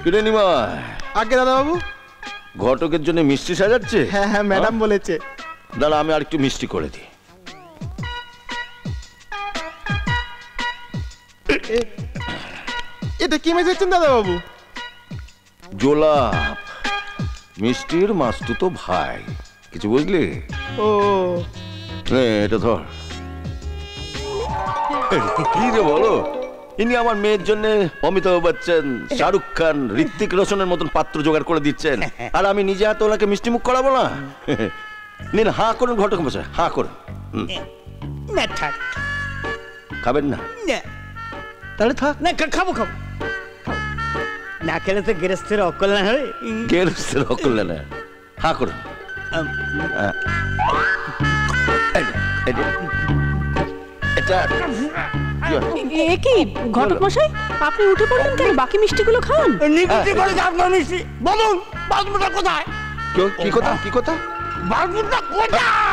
কিরে নিমা? আগে দাদা বাবু। ঘটকের জন্য মিষ্টি সাজাচ্ছে? হ্যাঁ হ্যাঁ ম্যাডাম বলেছে। দাঁড়া আমি আর একটু মিষ্টি করে দিই। এটা কি মেশাচ্ছেন দাদা বাবু? গোলাপ, মিষ্টির মাস্তুতো ভাই, কিছু বুঝলি? ও এটা ধর। কি রে বলো, ইনি আমার মেয়ের জন্য অমিতাভ বচ্চন, শাহরুখ খান, ঋত্বিক রোশনের মতন পাত্র জোগাড় করে দিচ্ছেন, আর আমি নিজে হাতে ওনাকে মিষ্টি মুখ করাবো না? নিন হা করুন ঘটক মশাই, হা করুন। খাবেন না? তাহলে থাক। না খাবো খাবো, না খেলে তো গৃহস্থের অকল্যাণ হবে। গৃহস্থের অকল্যাণ, হা করুন। কি ঘটক মশাই, আপনি উঠে পড়লেন কেন? বাকি মিষ্টিগুলো খান। নিকুচি করে আপনার মিষ্টি বলুন, বালমুটা কোথায়? কি কথা? কি কথা? বালমুটা কোথায়?